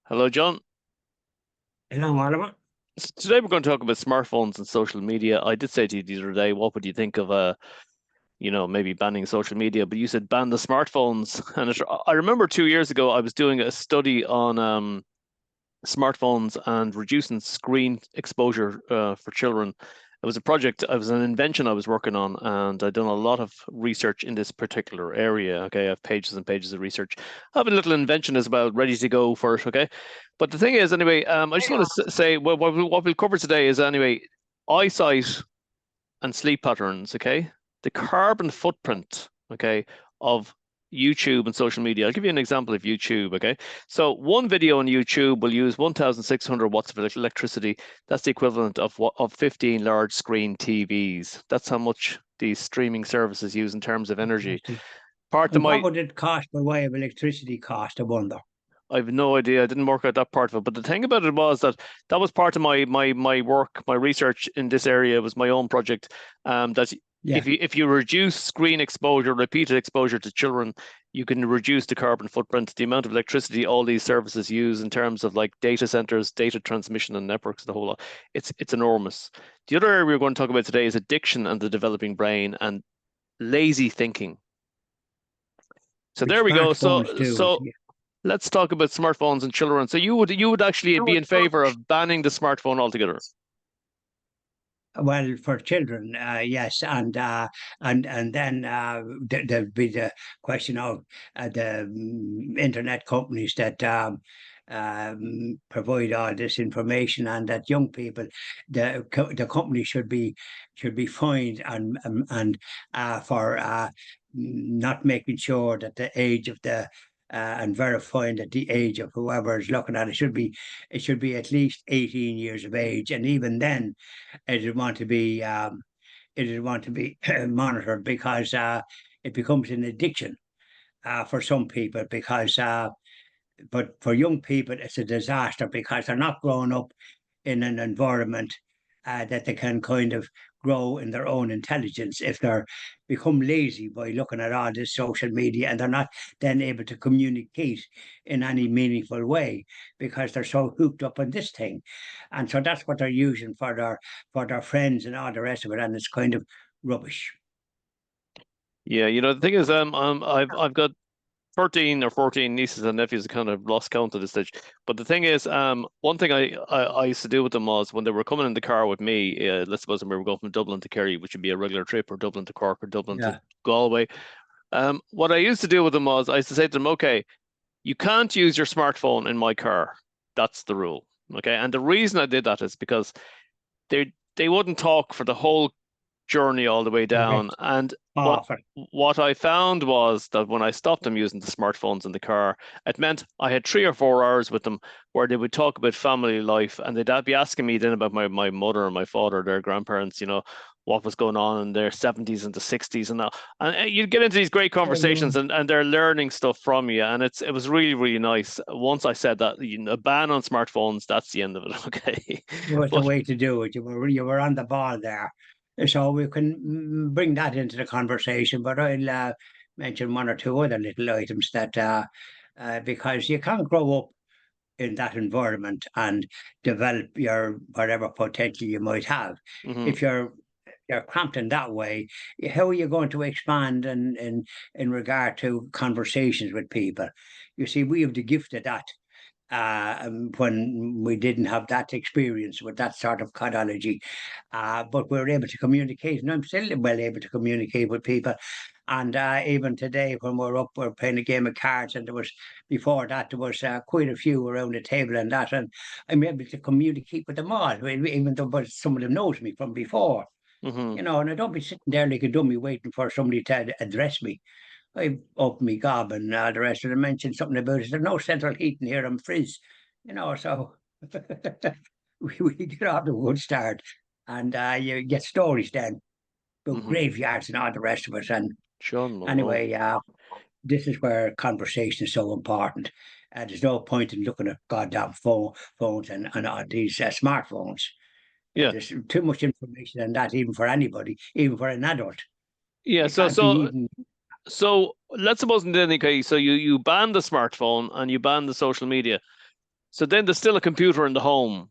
Hello, John. Hello, Oliver. Today we're going to talk about smartphones and social media. I did say to you the other day, what would you think of maybe banning social media? But you said ban the smartphones. And I remember 2 years ago I was doing a study on smartphones and reducing screen exposure for children. It was a project, it was an invention I was working on, and I've done a lot of research in this particular area. Okay, I have pages and pages of research. I have a little invention as well, ready to go for it. Okay, but the thing is, anyway, I just want to say what we'll cover today is anyway eyesight and sleep patterns. Okay, the carbon footprint. Okay, of YouTube and social media. I'll give you an example of YouTube, okay? So one video on YouTube will use 1,600 watts of electricity. That's the equivalent of 15 large screen TVs. That's how much these streaming services use in terms of energy. Interesting. Part of And what my, would it cost by way of electricity cost, I wonder? I have no idea. I didn't work out that part of it. But the thing about it was that that was part of my work, my research in this area was my own project. That Yeah, if you reduce screen exposure, repeated exposure to children, you can reduce the carbon footprint, the amount of electricity all these services use in terms of like data centers, data transmission and networks, the whole lot. It's enormous. The other area we're going to talk about today is addiction and the developing brain and lazy thinking. So there which we go. smartphones So do. so let's talk about smartphones and children. So you would actually be in favor of banning the smartphone altogether. Well, for children, yes, and then there'd be the question of the internet companies that provide all this information, and that young people, the company should be fined and for not making sure that the age of the and verifying that the age of whoever is looking at it should be at least 18 years of age, and even then it'd want to be it'd want to be monitored because it becomes an addiction for some people because but for young people it's a disaster because they're not growing up in an environment that they can kind of grow in their own intelligence if they're become lazy by looking at all this social media, and they're not then able to communicate in any meaningful way because they're so hooked up on this thing. And so that's what they're using for their friends and all the rest of it, and it's kind of rubbish. Yeah, the thing is, I've got 13 or 14 nieces and nephews. I kind of lost count at this stage. But the thing is, one thing I used to do with them was when they were coming in the car with me, let's suppose we were going from Dublin to Kerry, which would be a regular trip, or Dublin to Cork, or Dublin to Yeah. Galway. What I used to do with them was I used to say to them, okay, you can't use your smartphone in my car. That's the rule. Okay. And the reason I did that is because they wouldn't talk for the whole journey all the way down. Correct. And what Awful. what I found was that when I stopped them using the smartphones in the car, it meant I had 3 or 4 hours with them where they would talk about family life, and they'd be asking me then about my mother and my father, their grandparents, what was going on in their 70s and the 60s and that. And you'd get into these great conversations, and they're learning stuff from you. And it was really, really nice. Once I said that, a ban on smartphones, that's the end of it. Okay. Was the But way to do it. You were on the ball there. So we can bring that into the conversation, but I'll mention one or two other little items that because you can't grow up in that environment and develop your whatever potential you might have. mhm. If you're cramped in that way, how are you going to expand in regard to conversations with people? You see, we have the gift of that when we didn't have that experience with that sort of cardiology. But we were able to communicate, and I'm still well able to communicate with people. And even today, when we're up, we're playing a game of cards, and before that, there was quite a few around the table and that, and I'm able to communicate with them all, even though but some of them knows me from before. Mhm. And I don't be sitting there like a dummy waiting for somebody to address me. I opened me gob and the rest of them mentioned something about it. There's no central heating here. I'm frizz, so we get off to a good start. And you get stories then about Mhm. graveyards and all the rest of it. And John Malone. anyway, this is where conversation is so important. There's no point in looking at goddamn phones and these smartphones. Yeah. There's too much information in that, even for anybody, even for an adult. Yeah. You So can't be so even. so let's suppose in the case, so you ban the smartphone and you ban the social media. So then there's still a computer in the home.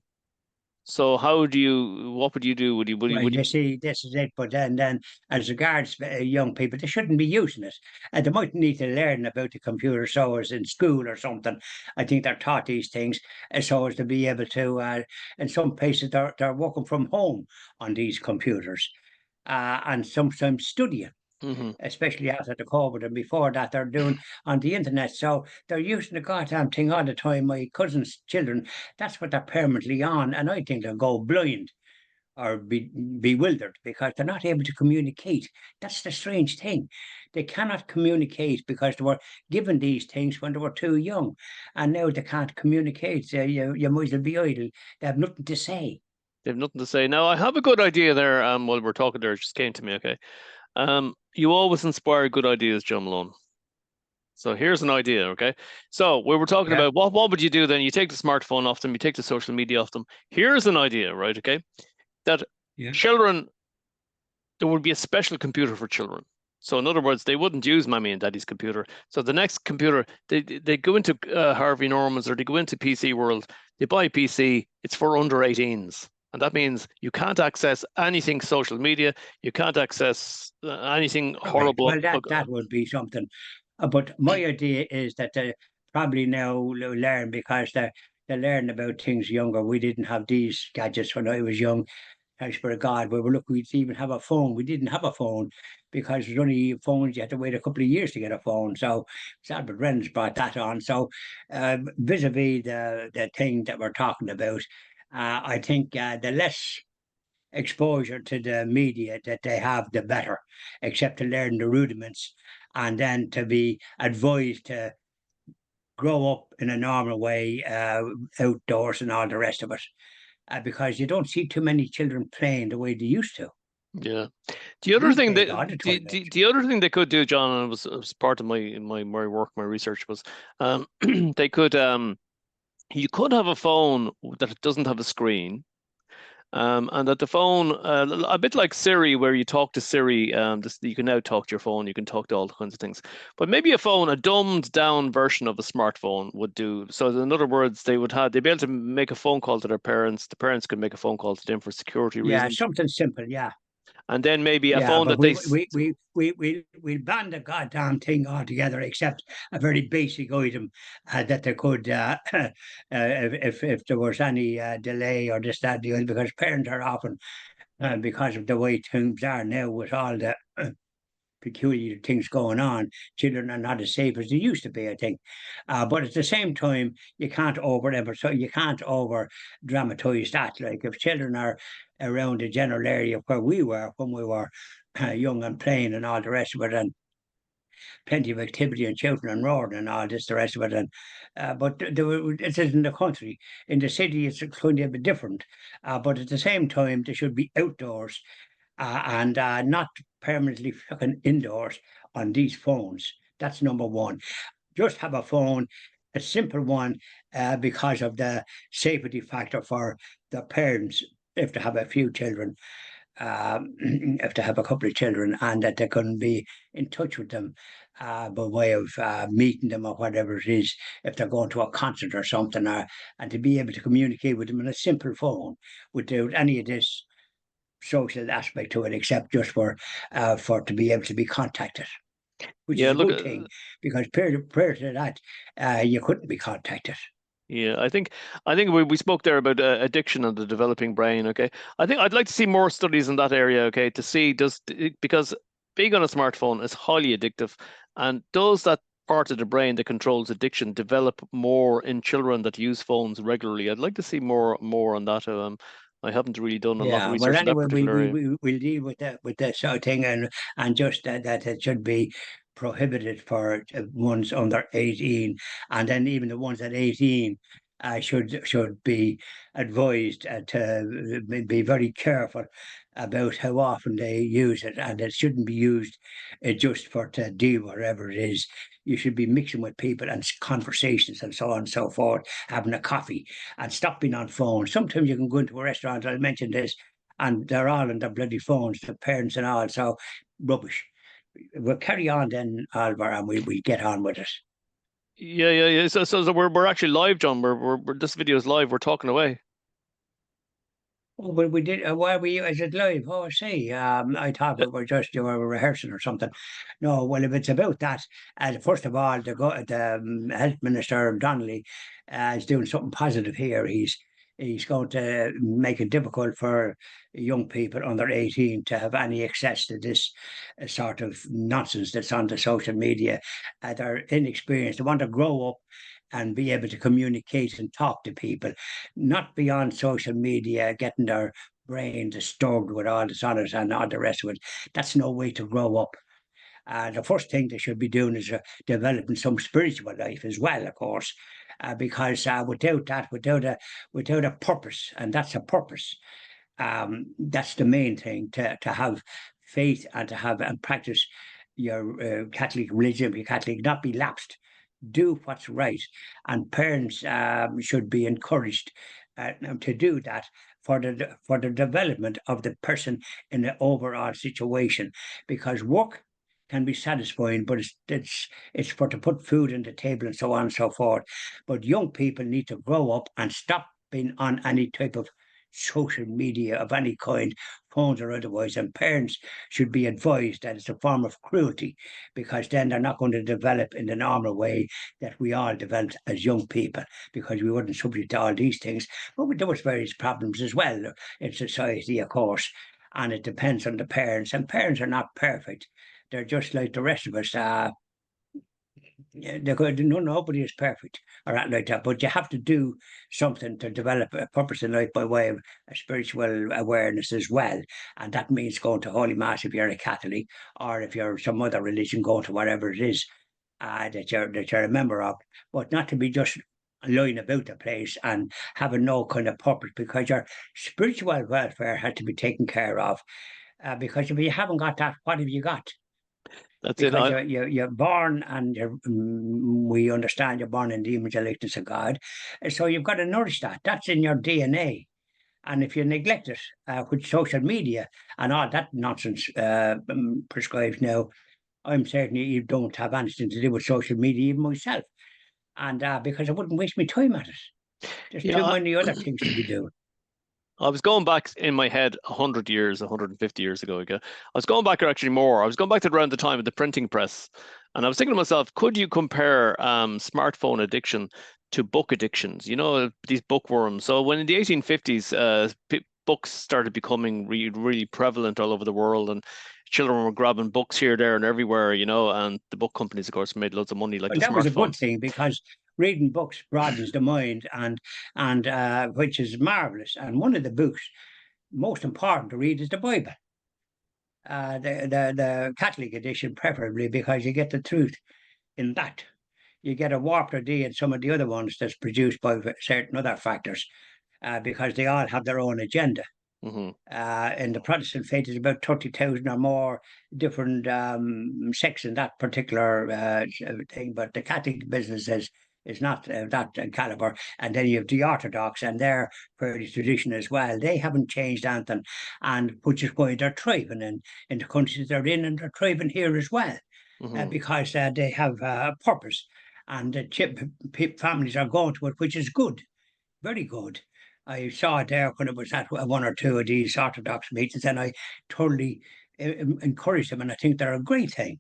So what would you do? Well, Would you you, see, this is it. But then as regards young people, they shouldn't be using it. And they might need to learn about the computer so as in school or something. I think they're taught these things so as to be able to, in some places, they're working from home on these computers and sometimes studying, hmm especially after the COVID, and before that they're doing on the internet. So they're using the goddamn thing all the time. My cousin's children, that's what they're permanently on, and I think they'll go blind or be bewildered because they're not able to communicate. That's the strange thing. They cannot communicate because they were given these things when they were too young, and now they can't communicate. So you might as well be idle. They have nothing to say. they have nothing to say. Now, I have a good idea there. While we're talking there, it just came to me. Okay. You always inspire good ideas, John Malone. So here's an idea, okay? So we were talking Yeah, about what would you do then? You take the smartphone off them, you take the social media off them. Here's an idea, right? Okay, that yeah. children there would be a special computer for children. So in other words, they wouldn't use mommy and daddy's computer. So the next computer, they go into Harvey Norman's or they go into PC World. They buy a PC. It's for under 18s. And that means you can't access anything social media. You can't access anything Correct. horrible. Well, that would be something. But my idea is that they probably now learn because they learn about things younger. We didn't have these gadgets when I was young. Thanks for God, we were lucky to even have a phone. We didn't have a phone because there's only phones, you had to wait a couple of years to get a phone. So Albert Ren's brought that on. So vis-a-vis the thing that we're talking about, I think the less exposure to the media that they have, the better, except to learn the rudiments and then to be advised to grow up in a normal way, outdoors and all the rest of it. Because you don't see too many children playing the way they used to. Yeah. The other We thing played that all the time, the other thing they could do, John, and it was part of my work, my research was they could you could have a phone that doesn't have a screen. And that the phone, a bit like Siri, where you talk to Siri, you can now talk to your phone, you can talk to all kinds of things. But maybe a phone, a dumbed down version of a smartphone would do. So in other words, they'd be able to make a phone call to their parents. The parents could make a phone call to them for security yeah, reasons. something simple, yeah. And then maybe a Yeah, phone but that we ban the goddamn thing altogether, except a very basic item that they could, if there was any delay or this, that, the other, because parents are often, because of the way things are now with all the peculiar things going on, children are not as safe as they used to be, I think. But at the same time, you can't over dramatize that. Like if children are around the general area where we were when we were young and playing and all the rest of it, and plenty of activity and shouting and roaring and all this, the rest of it. And but it is in the country. In the city, it's going to be different. But at the same time, they should be outdoors and not permanently fucking indoors on these phones. That's number one. Just have a phone, a simple one, because of the safety factor for the parents if they have a few children, if they have a couple of children, and that they can be in touch with them by way of meeting them or whatever it is, if they're going to a concert or something, and to be able to communicate with them on a simple phone without any of this social aspect to it, except just for to be able to be contacted, which yeah, is a look, good thing because prior to that, you couldn't be contacted. yeah, I think we spoke there about addiction and the developing brain. Okay, I think I'd like to see more studies in that area. Okay, to see because being on a smartphone is highly addictive, and does that part of the brain that controls addiction develop more in children that use phones regularly? I'd like to see more on that. I haven't really done a lot of Yeah. Well, research in that anyway, particular area. we'll deal with that sort of thing, and just that it should be prohibited for ones under 18, and then even the ones at 18 should be advised to be very careful about how often they use it, and it shouldn't be used just for to deal whatever it is. You should be mixing with people and conversations and so on and so forth, having a coffee and stop being on phones. Sometimes you can go into a restaurant, I mentioned this, and they're all on their bloody phones, the parents and all. So rubbish. We'll carry on then, Alvar, and we get on with it. Yeah. So we're actually live, John. This video is live. We're talking away. Oh, but we did. Why were you? Is it live? Oh, I see. I thought Yeah. we were just you were rehearsing or something. No, well, if it's about that, first of all, the health minister Donnelly is doing something positive here. He's going to make it difficult for young people under 18 to have any access to this sort of nonsense that's on the social media. They're inexperienced. They want to grow up and be able to communicate and talk to people, not beyond social media, getting their brain disturbed with all this others and all the rest of it. That's no way to grow up. The first thing they should be doing is developing some spiritual life as well, of course, because without that, without a purpose, and that's a purpose, that's the main thing to have faith and to have and practice your Catholic religion, be Catholic, not be lapsed. Do what's right, and parents should be encouraged to do that for the development of the person in the overall situation. Because work can be satisfying, but it's for to put food on the table and so on and so forth. But young people need to grow up and stop being on any type of social media of any kind, phones or otherwise, and parents should be advised that it's a form of cruelty because then they're not going to develop in the normal way that we all developed as young people because we weren't subject to all these things. But there was various problems as well in society, of course, and it depends on the parents. And parents are not perfect; they're just like the rest of us. Yeah, no, nobody is perfect or anything like that, but you have to do something to develop a purpose in life by way of a spiritual awareness as well. And that means going to Holy Mass if you're a Catholic, or if you're some other religion, going to whatever it is that you're a member of, but not to be just lying about the place and having no kind of purpose because your spiritual welfare has to be taken care of. Because if you haven't got that, what have you got? That's it. Because you're born and we understand you're born in the image and likeness of God. So you've got to nourish that. That's in your DNA. And if you neglect it, which social media and all that nonsense prescribes now, I'm certain you don't have anything to do with social media, even myself. And because I wouldn't waste my time at it. There's too Yeah. many other things to be doing. I was going back in my head 100 years, 150 years ago. I was going back actually more. I was going back to around the time of the printing press. And I was thinking to myself, could you compare smartphone addiction to book addictions? You know, these bookworms. So when in the 1850s, books started becoming really prevalent all over the world, and children were grabbing books here, there, and everywhere, you know, and the book companies, of course, made loads of money, like Well, the that was a smartphone. good thing because reading books broadens the mind and which is marvelous. And one of the books most important to read is the Bible. The Catholic edition, preferably, because you get the truth in that. You get a warped idea in some of the other ones that's produced by certain other factors, because they all have their own agenda. Hmm. In the Protestant faith, there's about 30,000 or more different sects in that particular thing, but the Catholic business is not that caliber. And then you have the Orthodox, and they're fairly traditional as well. They haven't changed anything, and which is why they're thriving in the countries they're in, and they're thriving here as well, Hmm. because they have a purpose, and the families are going to it, which is good, very good. I saw it there when it was at one or two of these Orthodox meetings, and I totally encourage them, and I think they're a great thing.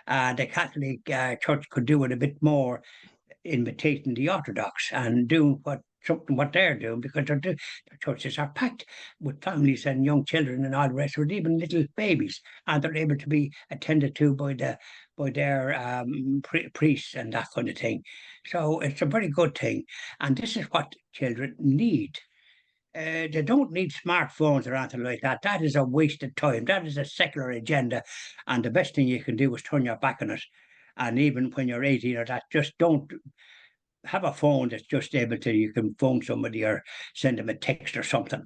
The Catholic Church could do it a bit more, imitating the Orthodox and doing what they're doing because their churches are packed with families and young children and all the rest of it, even little babies, and they're able to be attended to by their priests and that kind of thing. So it's a very good thing, and this is what children need. They don't need smartphones or anything like that. That is a waste of time. That is a secular agenda. And the best thing you can do is turn your back on it. And even when you're 18 or that, just don't have a phone that's just able to, you can phone somebody or send them a text or something.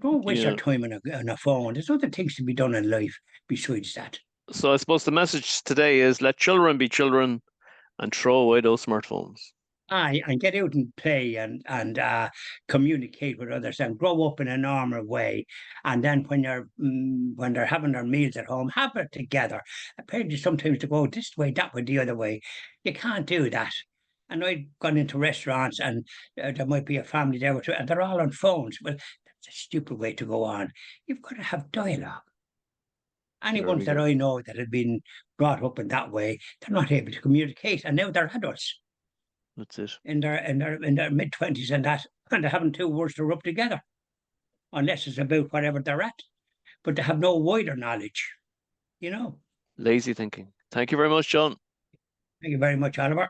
Don't waste your Yeah. time on a phone. There's other things to be done in life besides that. So I suppose the message today is let children be children and throw away those smartphones. Aye, and get out and play and communicate with others and grow up in a normal way. And then when they're having their meals at home, have it together. Apparently, sometimes to go this way, that way, the other way, you can't do that. And I've gone into restaurants and there might be a family there with, and they're all on phones. Well, that's a stupid way to go on. You've got to have dialogue. Anyone Very that good. I know that had been brought up in that way, they're not able to communicate, and now they're adults That's it. in their mid 20s and they haven't two words to rub together unless it's about whatever they're at. But they have no wider knowledge, you know. Lazy thinking. Thank you very much, John. Thank you very much, Oliver.